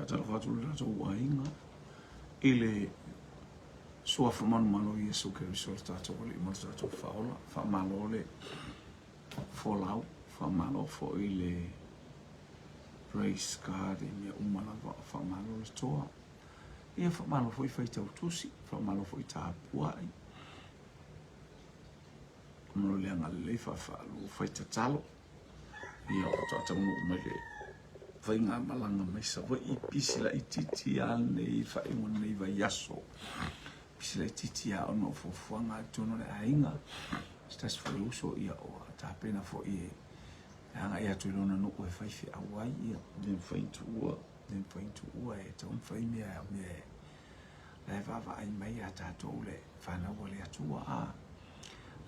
tala fatu le rato wainga ile sua famanu malo Yesu Keriso tato le mo tato faola fa malo le folau fa malo fo ile praise God e umala fa malo le toa e fa malo fo i faita utusi fa malo fo i tapuai mo le anga le fa lu faita talo ia o tata mo mele vai ngā malanga mai sa vai i pisi la i titi a nei fa i mo nei vai yaso pisi la i titi a ono fo fuanga tono le ainga stas fo uso ia o ta pena fo i hanga ia tu lona no e fai fi awai ia den fai tu ua e ton fai mea le vava ai mai a tatou le whana wale atua a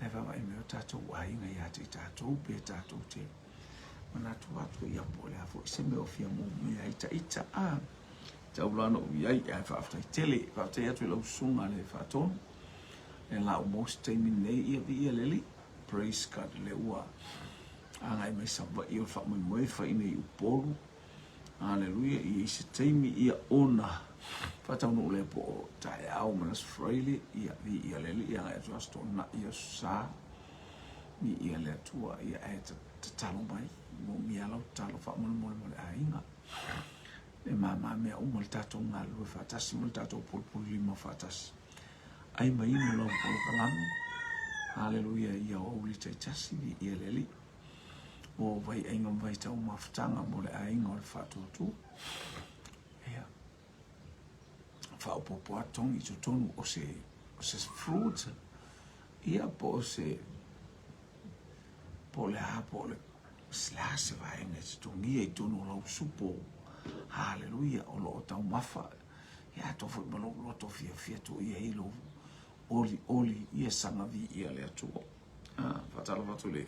le vava ai mea tatou ainga ia te tatou pe tatou te mana tu ia pole a fo se me ofia mo mea ita a tau lana o iai a whaaftai tele whaaftai atu lau sunga le whaaton le la o most time nei ia vi ia leli praise God le ua angai mai samba i o wha mai moe wha ina i upolu Hallelujah i se teimi ia ona whatau no le po tae au manas freile ia vi ia leli ia ngai atu asto na ia sa ni ia le atua ia e te talo mai mo mi alau talo wha mo a inga e mama mea umal tato ngā lue whatasi mo tato pulpuli lima whatasi ai mai ino lau polo kalame Hallelujah ia o uli tai tasi vi ia leli o vai ainga vai tau mafutanga mo le ainga o le whatuatu ia whaupopo atong i tutonu o se fruit ia po o se po le hapo le slase vai ainga se tungia i tonu lau supo Hallelujah o lo tau mafa ia tofu malo lo tofu fia tu ia hilo oli ia sanga vi ia le atua fatalo fatu le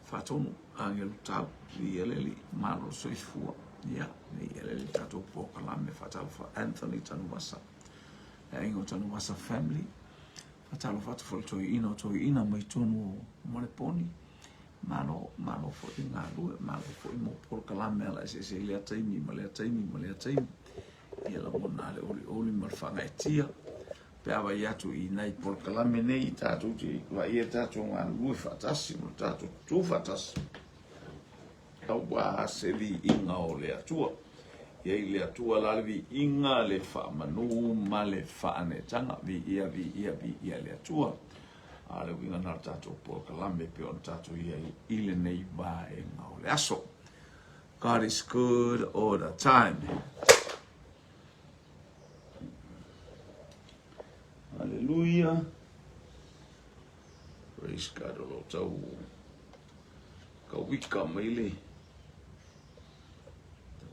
fatonu angel tau ia leli malo soifua ia ia leli tato po kalame fatalo fa Anthony Tanumasa aingo Tanumasa family fatalo fatu fo to ina mai tonu mo le poni malo fo inga lue malo fo mo por kalame la se le taimi ma le taimi ia la mona le oli mal fanga etia pe ava yatu i nai por kalame nei tatu ti va ia tatu nga lue fatasi mo tatu tu fatasi au wa se li inga o le atua ia le atua la vi inga le fa manu ma le fa ane tanga vi ia le atua ale winga na tato por kalame pe on tato ia ile nei ba e ngau le aso. God is good all the time. Hallelujah. Praise God o tau ka wika maile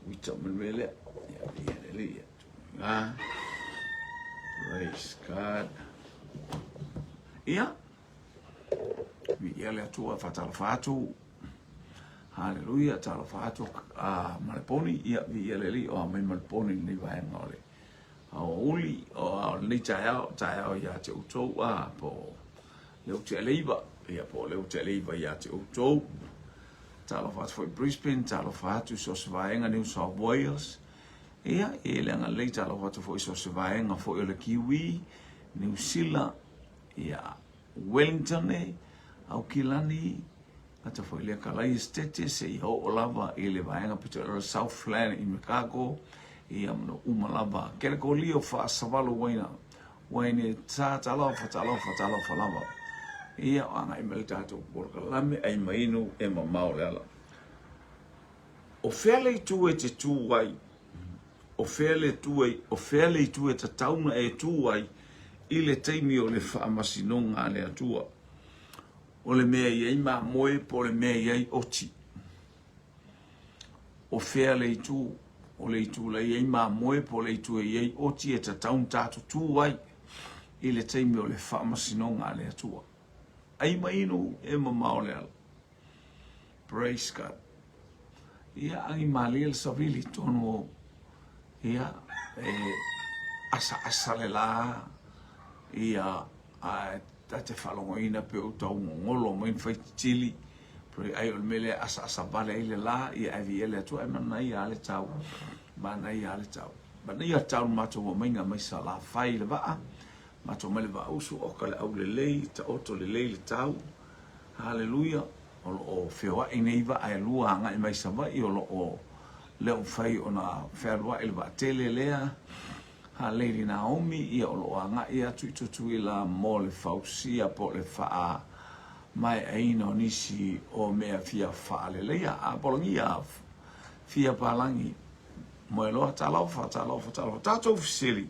wita mele ya praise God. Ia ia le atua fatalo fatu Hallelujah talo fatu malponi ia leli o mai malponi ni vai ngole o uli o ni tae ya te utou po le te leiva ia po le te leiva ya te utou talo fatu foi Brisbane talo fatu so svaenga New South Wales ia ele nga le talo fatu foi so svaenga foi le Kiwi New Zealand ia Wellington au kilani ata foi le kalai state se i ho lava i le vaenga pito Southland i Chicago i amno umalava kele ko lio fa savalo waina tala lava ia anga i meltato por kalame ai mainu e mamau lala o fele tu e te tu wai o fele tu e te tauna e tu wai i le teimi o le whaamasinonga le atua. O le mea iei ma moe po le mea iei oti. O fea le itu, o le itu le iei ma moe po le itu iei oti e ta taun tatu tu wai i le teimi o le whaamasinonga le atua. Ai mainu e mamao le ala. Praise God. Ia angi mali le savili tonu o ia asa le la ia te whalongoina pe o tau ngolo mai whai tili pre ai o mele asa vale ile la ia avi ele atua e mana ia ale tau mana ia le tau mana ia tau mato mo mainga mai sa la fai le va mato mai le va usu o kale au le lei ta oto le lei le tau haleluia o fewa nei va ai lua nga mai sa va i o le o fai ona ferwa il va tele lea ha Lady Naomi ia o loa nga ia tu la mo le fausia po le faa mai aino nisi o mea fia faa le leia a bolongia fia palangi mo e loa talau tatou fisili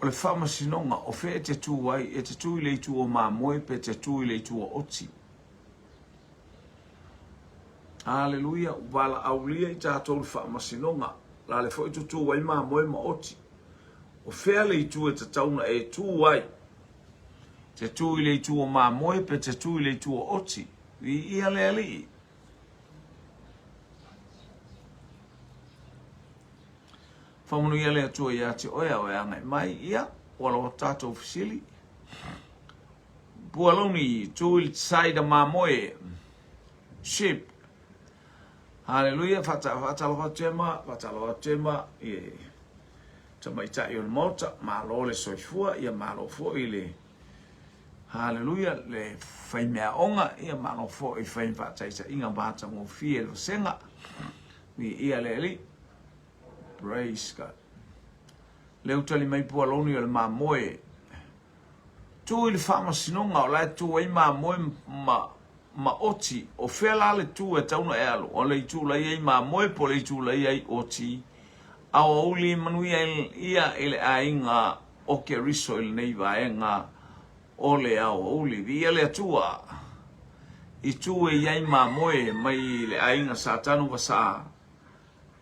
o le faa masinonga o fe te tu wai e te tu i le tu o ma moe pe te tu i le tu o oti Haleluia wala aulia i tatou le faa masinonga la le fo i tu wai ma moe ma oti o fea le tu e te tauna e tu wai te tu i le tu o ma moe pe te tu i le tu o oti i ia le ali famunu ia le tu ia te oia o anga mai ia wala o tatou fisili pualoni tu i saida ma moe ship haleluia fatalo tema e tamaita i on mota malo le soifua ia malo fo i le haleluia le fai mea onga ia malo fo i fai fataisa inga bata mo fie le senga ni ia le li praise God le utali mai pualoni o le mamoe tu i le fama sinonga o lai tu ai mamoe ma oti o fela le tu e tauna e alo o le tu lai ai mamoe po le tu lai ai oti au uli manuia ia ele ainga o ke riso il nei vaenga o le au uli via le atua i tu e iai mamoe mai le ainga sa tanu wasa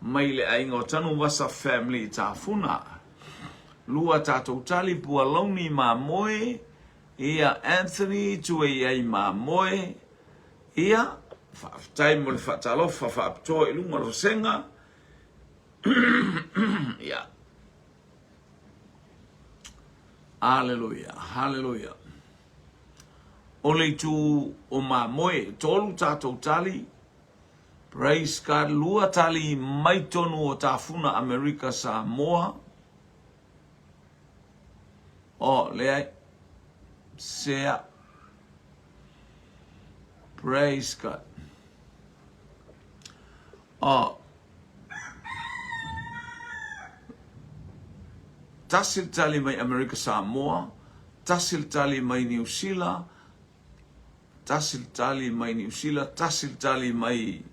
mai le ainga o tanu wasa family ta funa lua tatou tali pualoni mamoe ia Anthony tu e iai mamoe ia tai mo le fatalofa fa apto i lunga lo senga yeah. Hallelujah. Hallelujah. Ole tu o mamoe tolu tatou tali. Praise God. Lua tali mai tonu o tafuna Amerika Samoa. Oh, leai. Sea. Praise God. Oh. Tasil tali mai Amerika Samoa, tasil tali mai New Zealand, tasil tali mai New Zealand, tasil tali mai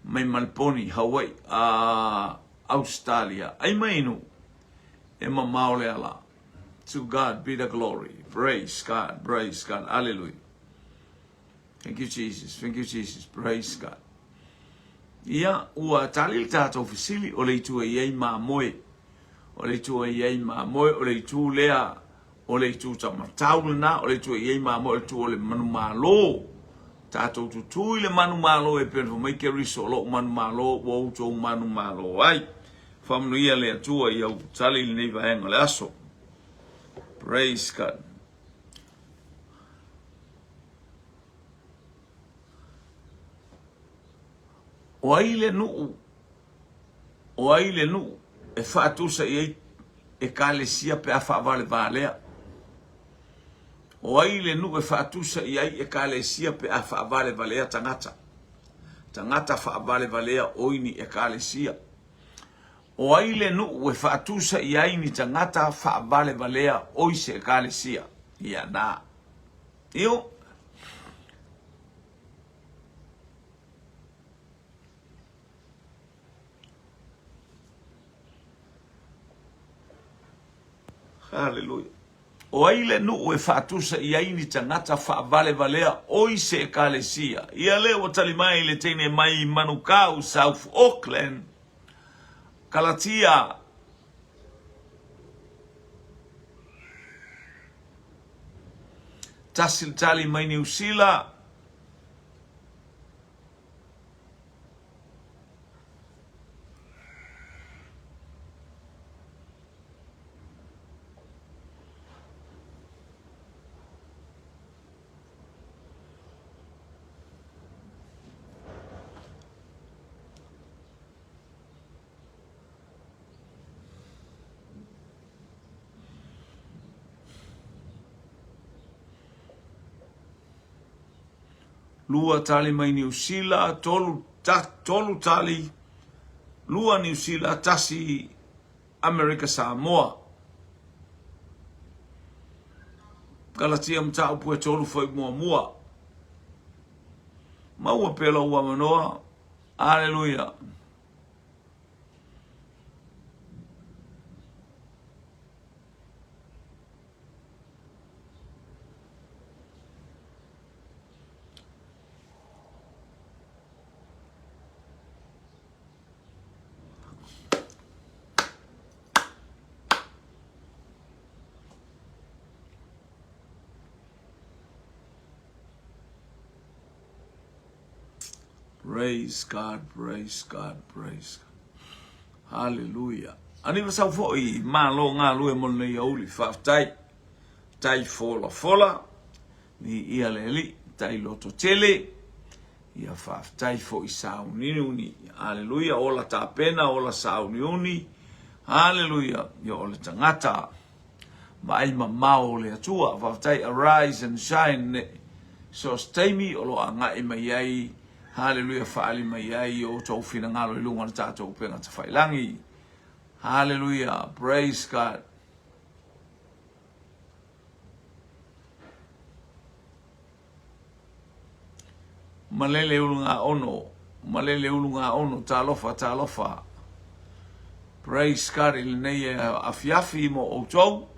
Malponi, Hawaii, Australia. Ai mai nu e maole ala. To God be the glory. Praise God, praise God. Hallelujah. Thank you Jesus. Thank you Jesus. Praise God. Ia ua tali tatou fisili o le tu e iai mamoe. O le tu iai mamoe, o le tu lea, o le tu tamatau na, o le tu iai mamoe, o le tu o le manu malo. Tatou tutu i le manu malo e pēr mai ke riso lo manu malo, o uto manu malo. Ai, whamnu ia le atua i au tali le nei vaenga le aso. Praise God. O ai le nuu, e whaatusa i e kalesia pe a whaavale vālea. O ai le nu e whaatusa i e kalesia pe a whaavale valea tangata. Tangata whaavale valea oini e kalesia. O ai le nu e whaatusa i ni tangata whaavale valea oise e kalesia. Ia nā. Io. Hallelujah. O ai le nu e whaatusa i ni tangata whaavale valea oise e kalesia. Ia leo talimai le tene mai Manukau, South Auckland, Kalatia. Tasil tali mai New Zealand. lua tali mai New Zealand, tolu tali, lua New Zealand, tasi Amerika Samoa. Galatia mtau pue tolu foi mua. Maua pela ua manoa. Hallelujah. Praise God, praise God, praise God. Hallelujah. Ani wasau foi malo ngā lue mon nei auli whaftai. Tai fola. Ni ia leli, tai loto tele. Ia whaftai foi sauni uni. Hallelujah. Ola tā pena, ola sauni uni. Hallelujah. Ia ola tangata. Mai mamao le atua. Whaftai arise and shine. So staimi olo anga i mai ai. Hallelujah, faali mai ai o tau fina ngalo i lunga na tātou penga ta whailangi. Hallelujah, praise God. Malele ulunga ono, tālofa. Praise God, ili nei afiafi mo o tau.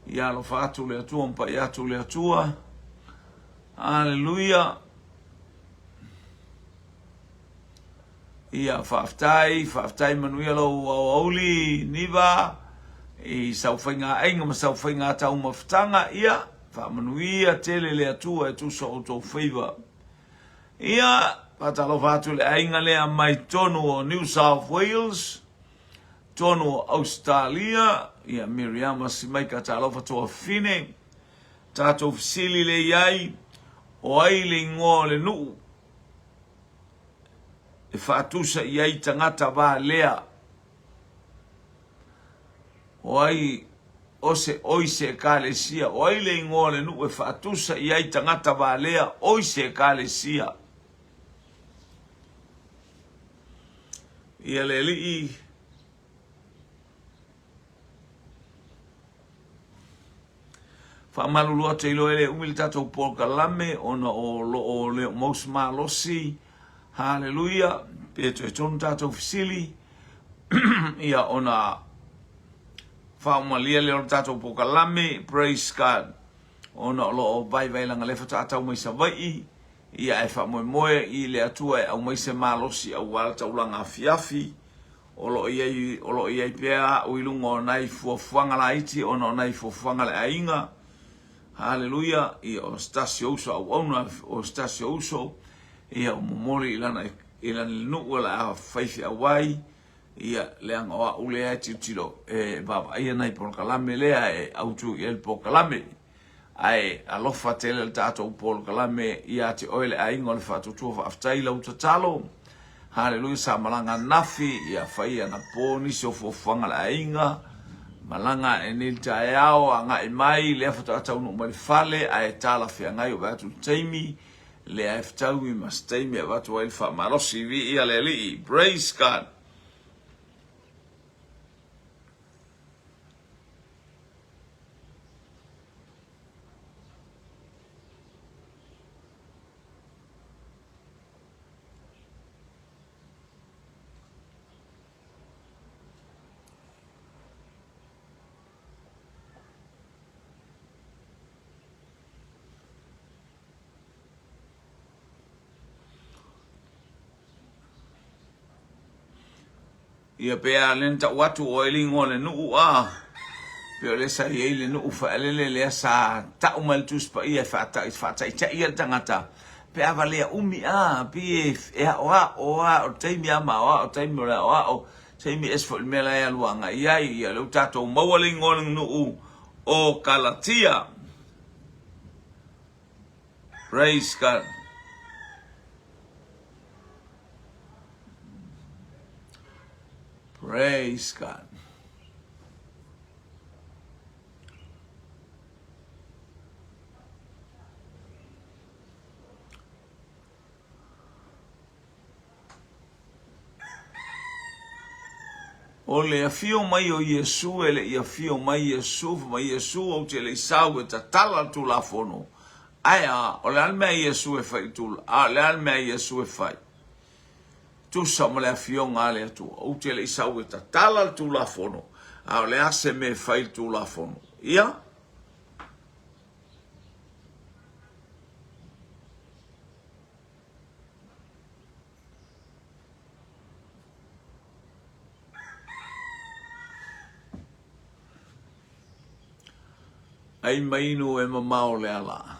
Ia alofa atu le atua, mpa i atu le atua. Hallelujah. Ia whaftai manuia lau auli niva i sauwhainga ainga ma sauwhainga tau mawhtanga ia whamanuia tele le atua e tusa o tau whaiva ia patalo whatu le ainga lea mai tonu o New South Wales tonu o Australia ia Miriama si mai ka talofa toa fine tatou fisili le iai o ai le ingoa le nuu e whaatusa i ai tangata wā lea. O ai ose oise kāle sia. O ai le ingole nu e whaatusa i ai tangata wā lea oise kāle sia. Ia le li i. Whamalulua te ilo ele umili tatou polka lame ona o leo mausma losi. Hallelujah. Peto e tonu tātou fisili. Ia ona whaumalia leo tātou poka lame. Praise God. Ona o vai langa lefa tātou mai sa vai. Ia e whamoe i le atua e au mai se malosi au wala taulanga afiafi. Olo iai pea o ilunga o nai fuafuanga la iti. Ona o nai fuafuanga le ainga. Hallelujah. Ia o stasio uso au ona o stasio uso. Ia o momoli ilana nuu la a whaifi a wai. Ia leanga o a ulea tiro e baba. Ia nai por kalame lea e autu i el por kalame. Ai alofa tele le tātou por kalame ia te oile a ingo le whatutua whaaftaila utatalo. Hallelujah sa malanga nafi ia whaia na pōni so fuanga la inga. Malanga e nilta e ao a ngai mai lea whatuatau no mai fale a e tala whia ngai o batu teimi. Le aftau i mastaimi a watu ai wha marosi vi ia le li. Praise God. Ia pea lenta watu o elingo le nuu a. Pea le sa i le nuu whaelele le sa tau maltuspa ia whata i ta ia tangata. Pea valea umi a pie e o teimi ama o teimi o teimi esfo mela ia luanga ia le utato mawalingo le nuu o Galatia. Praise God. Praise God. O le afio mai o Yesu ele ia fio mai Yesu o te le sau e ta tala tu la fono. Aia, o le almea Yesu e fai tu, le almea Yesu e fai. Tu sa mo le afio ngā le atu, o te le sau e ta tala tu la fono. A o le ase me fai tu la fono. Ia? Ai mainu e mamao le ala.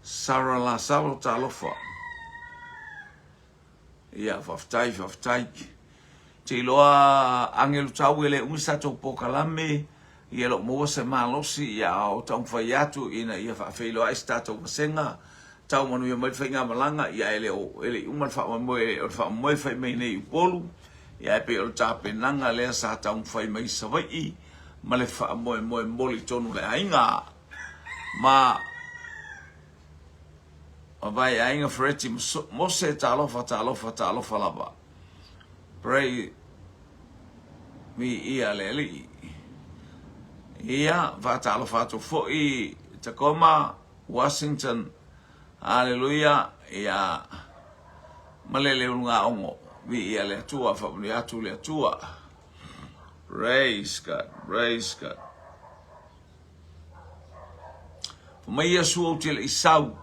Sara la salo talofa. Ia, faftai. Te loa angelu tau ele umisato pokalame. Ia lo mua se malosi ia o tau mwhai atu ina ia whawhelo ai stato wasenga. Tau manu ia mai whainga malanga ia ele uman whamoe o whamoe whai mei nei upolu. Ia epe o tape nanga lea sa tau mwhai mai sawai. Ma le whamoe moe moli tonu le ainga. Ma vai ainga freti mose talofa lava. Pray mi ia le li. Ia va talofa to foi Tacoma, Washington. Hallelujah. Ia malele unga ongo. Vi ia le tua fa ni atu le tua. Praise God. Mai Yesu o te isau.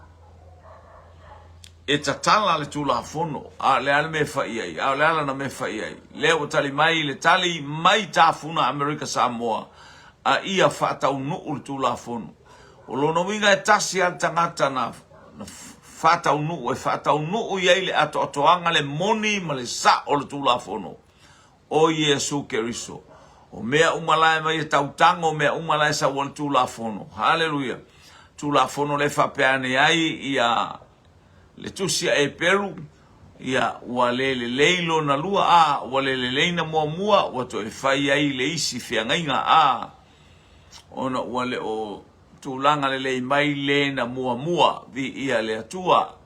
E tatala le tula fono, a le ala me fai ai, a le ala na me fai ai. Leo tali mai tafuna Amerika Samoa, a ia whatau nuu le tula fono. O lono winga e tasi al tangata na whatau nuu iai le atoanga le moni ma le sa o le tula fono. O Yesu Keriso. O mea umalae mai e tautango, o mea umalae sa wale tula fono. Hallelujah. Tula fono le whapeane ai ia le tusia e peru ia wale le leilo na lua wale le leina mua wato e fai ai le isi fiangainga ona wale o tulanga le mai le na mua vi ia le atua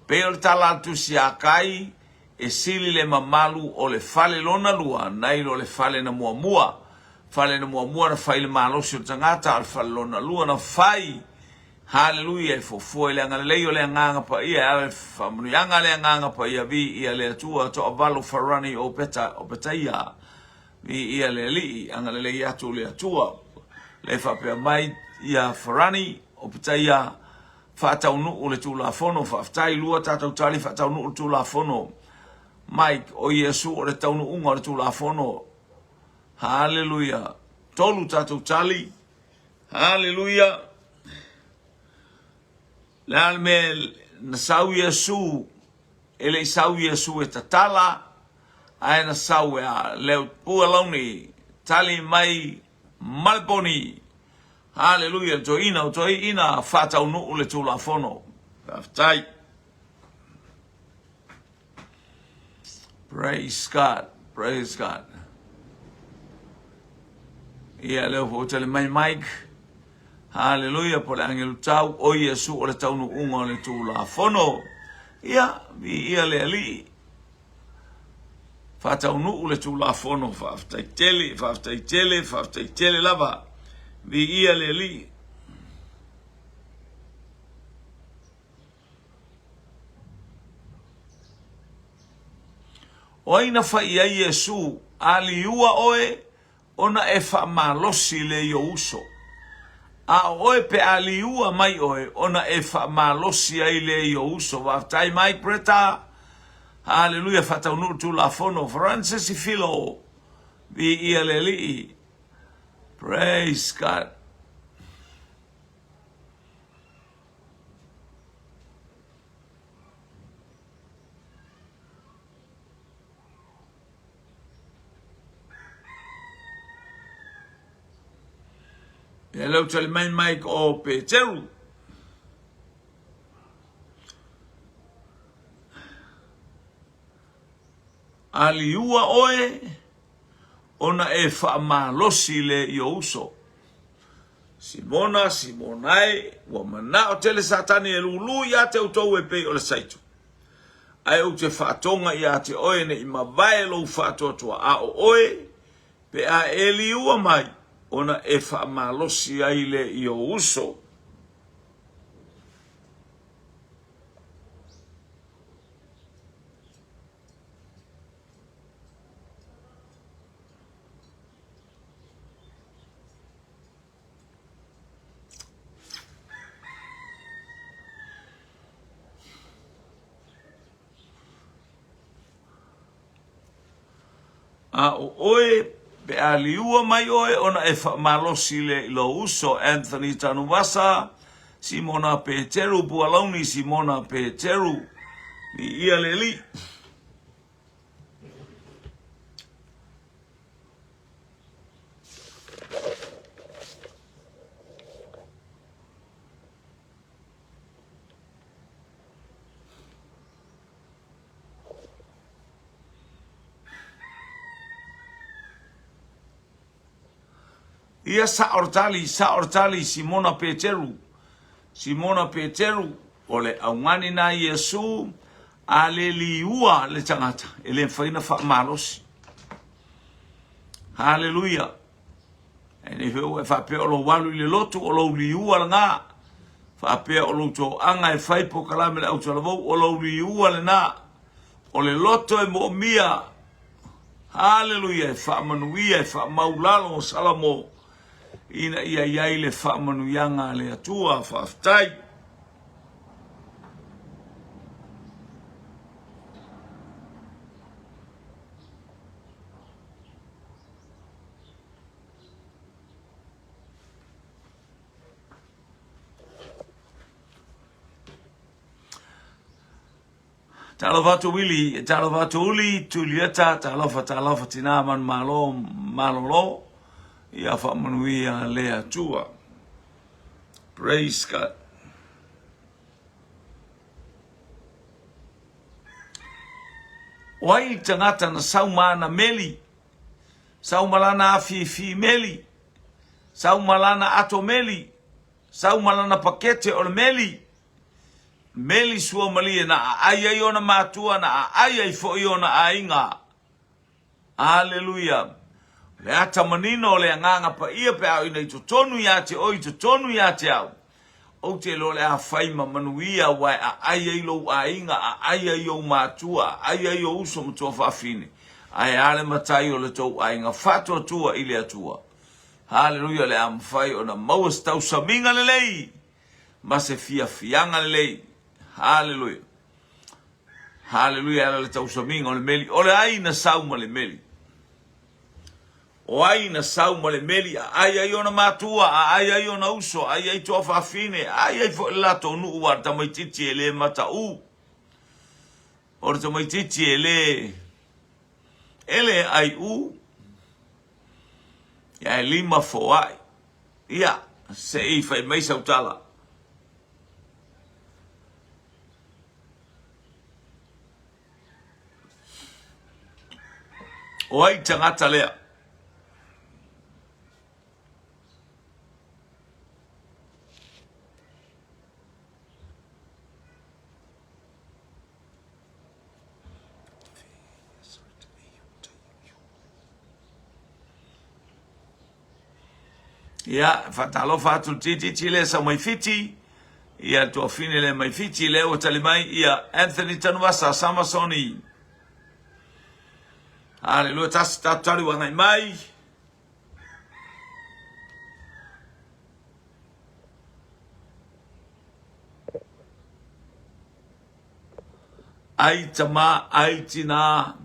per tala tusia kai e sili le mamalu o le fale lona lua nai lo le fale na mua na fai le malosi o tangata al fale lona lua na fai. Hallelujah, fo le ngale leo le nganga pa ia ale famunu yanga le nganga pa ia vi ia le tua to avalo farani o peta ia vi ia le li ngale le ia tu le tua le fa pe mai ia farani o peta ia fa ta unu o le tu la fono fa tai lua ta tali fa ta unu tu la fono Mike o Yesu o le ta unu unga le tu la fono. Hallelujah, tolu ta tali. Hallelujah. L'alme na sau Yesu, ele sau Yesu e tatala, ai na sau e leo pualoni, tali mai malponi. Hallelujah, toi ina fata unu le tula fono. Aftai. Praise God. Ia leo po tele mai Mike. Hallelujah, por angelu tau o Yesu o le tau nu unga le tula fono. Ia, vi ia le ali. Fata unu le tula fono, faftai tele lava. Vi ia le ali. O aina fai ai Yesu, aliua oe, ona e fa malosi le yo uso. A oe pe aliua mai oe, ona e fa malosi ai le yo uso, waftai mai preta. Hallelujah, fata unu tu la fono, Francis i filo, vi ia le li. Praise God. Hello, tell me Mike o Peteru. Aliua oe, ona e wha malosi le i uso. Simona, Simonai, wa mana o tele satani e lulu ia te utou e pei o le saitu. Ai o te whaatonga ia te oe ne ima vai lo whaatotua a o oe, pe a e liua mai, ona e whaamalosi ai le i o uso. A o oe, pe a liua mai oe, ona e whaamalosi le i lo uso, Anthony Tanuvasa, Simona Peteru, Pualauni Simona Peteru, ni ia le li. Ia sa ortali Simona Peteru. Simona Peteru ole aungani na Yesu ale liua le tangata ele faina fa malos. Hallelujah. Ene ho fa pe o walu le lotu o lo liua nga. Fa pe o lo to anga e fai po kala me au tolo o lo liua le na. O le loto e mo mia. Hallelujah. Fa manuia fa maulalo salamo. Ina ia iai le whaamanuianga le atua whaftai. Talavatu wili, talavatu uli, tulieta, talafa tina man malolo. Ia whaamanuia le atua. Praise God. Wai tangata na saumana meli. Saumalana afi meli. Saumalana ato meli. Saumalana pakete o meli. Meli sua malia na ai ona matua na ai fo iona ainga. Hallelujah. Le ata manino le nganga pa ia pe au ina to tonu ya te o to tonu ya te au. O te lo le a faima manuia wa ai lo ainga ai o matua ai o uso mto fa fine. Ai ale matai o le to ainga fato tua ile atua. Hallelujah le am fai ona maus tau saminga le lei. Ma se fianga le lei. Hallelujah. Hallelujah le tau saminga le meli. Ole ai na sauma le meli. O ai na sauma le meli, ai ona matua, ai ona uso, ai toa whawhine, ai fo lato nu ua tamaititi e le mata u. O tamaititi e le, ele ai u, ia e lima fo ai. Ia, se i fai mai sautala. O ai tangata lea. Ia, fatalo fatu titi le sa mai fiti. Ia to fine le mai fiti le o tali mai ia Anthony Tanuvasa Samasoni. Hallelujah, tas tatari wangai mai. Ai tama, ai tina.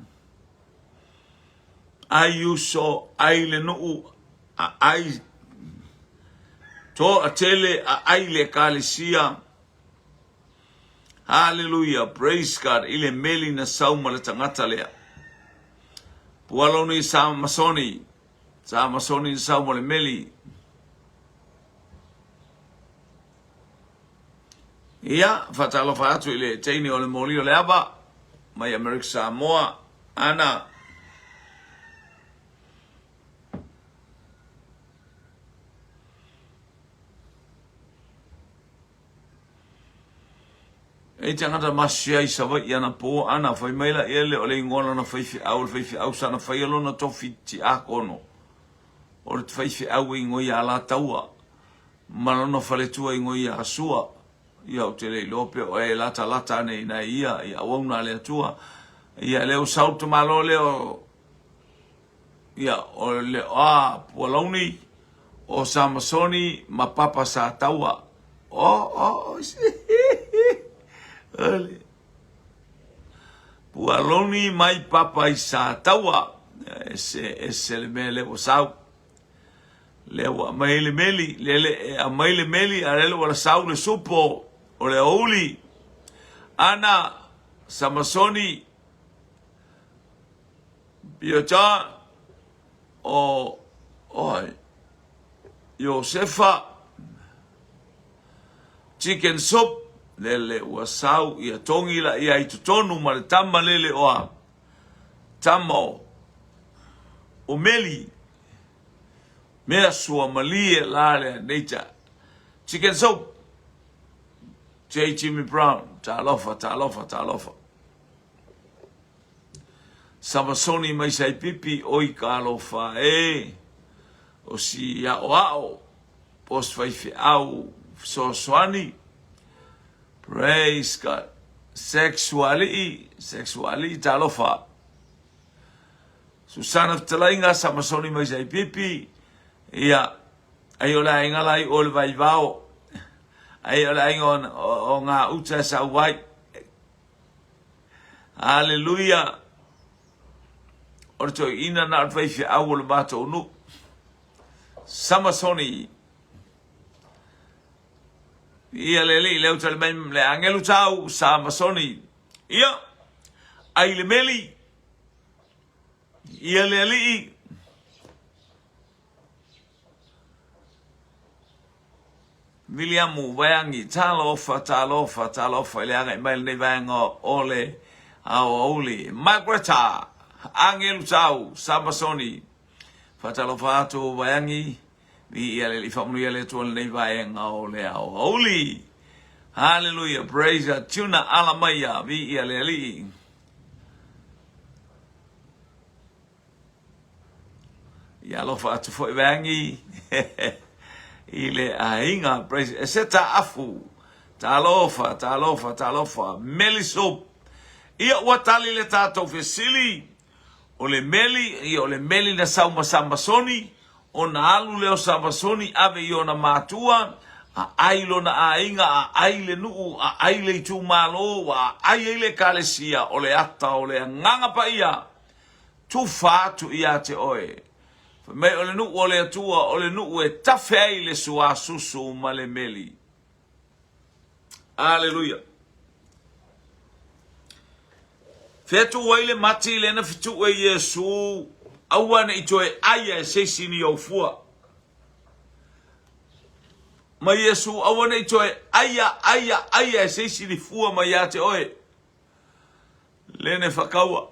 Ai uso, ai le nuu, ai to atele ai le kalisia. Hallelujah, praise God. Ile meli na sauma le tangata lea. Pualoni sa masoni sauma le meli. Ia, fatalo fatu ile teini o le moli o le aba. Mai Amerika Samoa, ana. E tangata masia I sawa I ana po ana fai maila ele o le ingola na fai au sana fai alo na tofi ti akono. O le fai au ingo I ala taua. Malona fale tua ingo I asua. Ia o te le lope o e lata nei na ia wauna le tua. Ia leo sautu malo leo. Ia o le pualauni o Samasoni ma papa sa taua. Ole. Pualoni mai papa I sa taua. Ese le mele o sau. Leo a maile meli. Lele a maile meli a lele wala sau le supo. O le auli. Ana Samasoni. Biota. Oi. Josefa. Chicken soup. Lele ua sau ia tongi la ia I tutonu ma le tama lele oa. Tamo. O meli. Mea sua malie la le neita. Chicken soup. J. Jimmy Brown. Talofa. Samasoni mai sai pipi oi ka alofa o si ao. Pos fai au soani. Praise God. Sexuality talofa. Susana talainga Samasoni mai sai pipi. Ia ayola ingalai ol vai vao. Ayola ingon o nga uta sa wai. Hallelujah. Orto ina na fai au le bato nu. Samasoni. Ia leo tale mai le angelu tau Samasoni. Ia ai le meli. Ia le ali. Williamu wayangi talofa le anga mai le vanga ole au oli. Margareta angelu tau Samasoni. Fatalofa atu wayangi. Ia le famu ia le tuan nei vanga ole au oli. Hallelujah. Praise God. Tuna alamaya vi ia le ali. Ia lo fa atu foi vangi. Ile ainga praise. Eseta afu. Talofa. Melisop. Ia watali le tato fesili. Ole meli na sauma Samasoni. Ona alu leo Samasoni ave iona matua. A ailo na ainga a aile nuu a aile itu malo a aile kalesia ole ata ole nganga pa ia tu fatu ia te oe me ole nuu ole atua ole nuu e tafe ile sua susu male meli. Hallelujah. Fetu waile mati le na fitu e Yesu awana itoe aya seisini yo fua. Ma Yesu awana itoe aya seisini fua ma yate oe. Lene fakaua.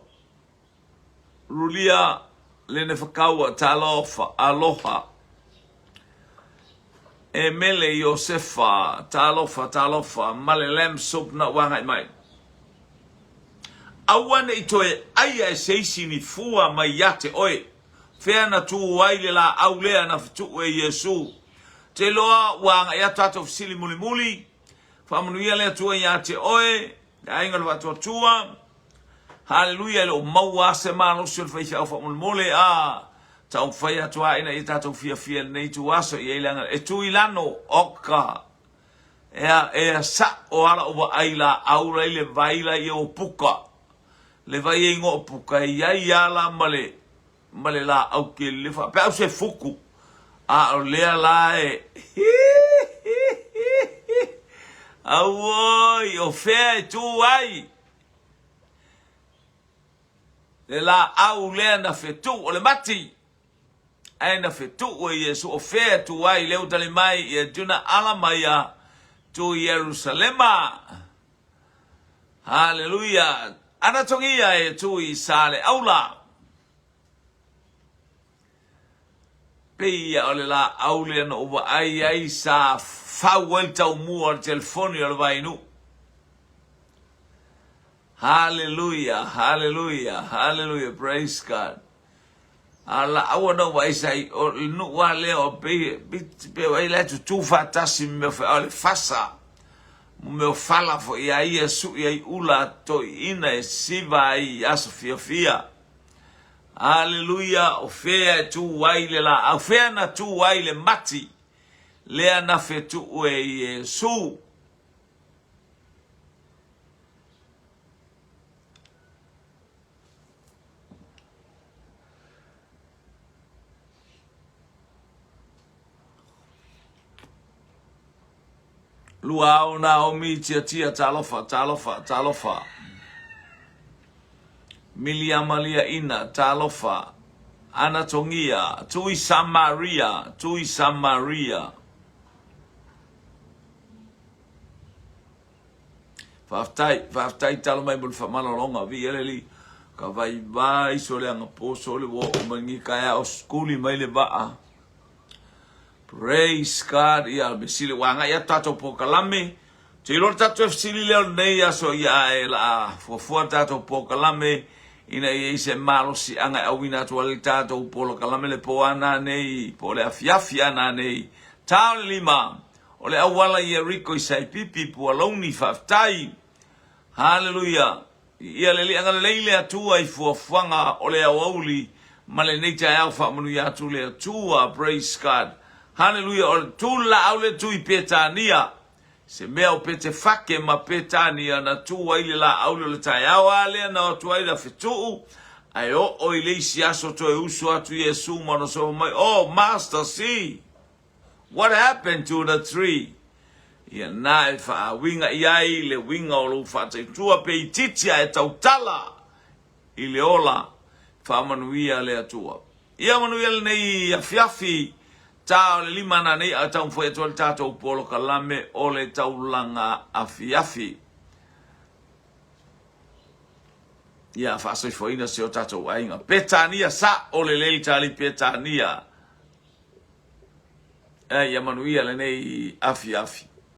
Rulia lene fakaua talofa aloha. Emele Josefa talofa malelem sup na wangai mai. Awana itoe aya seisini fua ma yate oe. Fea na tu waile la aulea na fitu e Yesu. Te loa wanga ia tato fisili muli. Whamanuia lea tua ia te oe. Ainga le watu atua. Hallelujah le o maua se mano sul fai au whamule tau fai atua ina i tato fia nei tu aso i eilanga. E tu ilano oka. Ea sa o ala o wa aila aura i le vaila i o puka. Le vai e ingo o puka i ai ala male la au ke lefa. Pe au se fuku. O lea la e. Awoi, o fea tu ai. Le la au lea na fetu, o le mati. Ai na fetu o Yesu, o fea tu ai, leo tali mai, i tuna alamaya tu Yerusalema. Hallelujah. Anatongia e tu i sale aula. Pia ole la aule no uwa ai sa fa welta umua al telefoni al vainu. Hallelujah, hallelujah, hallelujah, praise God. Ala awana waisai o nu wale o pe waile tu fatasi me fa fasa me fala fo ia Yesu ia ula to ina siva ia sofia. Hallelujah, o fea tu waile la o fea na tu waile mati lea na fe tu e Yesu. Luau na omi tia talofa. Milia malia ina talofa. Anatongia, tui Samaria. Faftai talo mai bul famala longa vi eleli. Ka vai sole anga po sole wo mangi kaya o skuli mai le baa. Praise God, ia besile wanga ia tato po kalame. Te ilo tato fsili leo nei aso ia e la fofua tato po kalame. Ina ia se malo si anga awina tuale tato po kalame le po ana nei. Po le afiafi ana nei. Tau lima. Ole awala ia riko isai pipi po aloni faftai. Hallelujah. Ia leli anga leile atua i fuafuanga ole awauli. Male neita alfa manu ya tu le atua. Praise God. Hallelujah, or tula aule tu I petania. Se mea o pete fake ma petania na tu waile la aule le tai awale na o tuaila fitu. Ai o ile isi aso to e usu atu Yesu mano so mai. Oh, Master, see. What happened to the tree? Ia nae fa winga iai le winga o lu fa te tua pe ititia e tautala. Ile ola fa manuia le atua. Ia manuia le nei afiafi. Tau le lima na nei a tau mfo e tol tato polo kalame o le taulanga afiafi. Ia faso I foina se o tato wainga. Petania sa o le lei tali petania. Ia manuia le nei afiafi.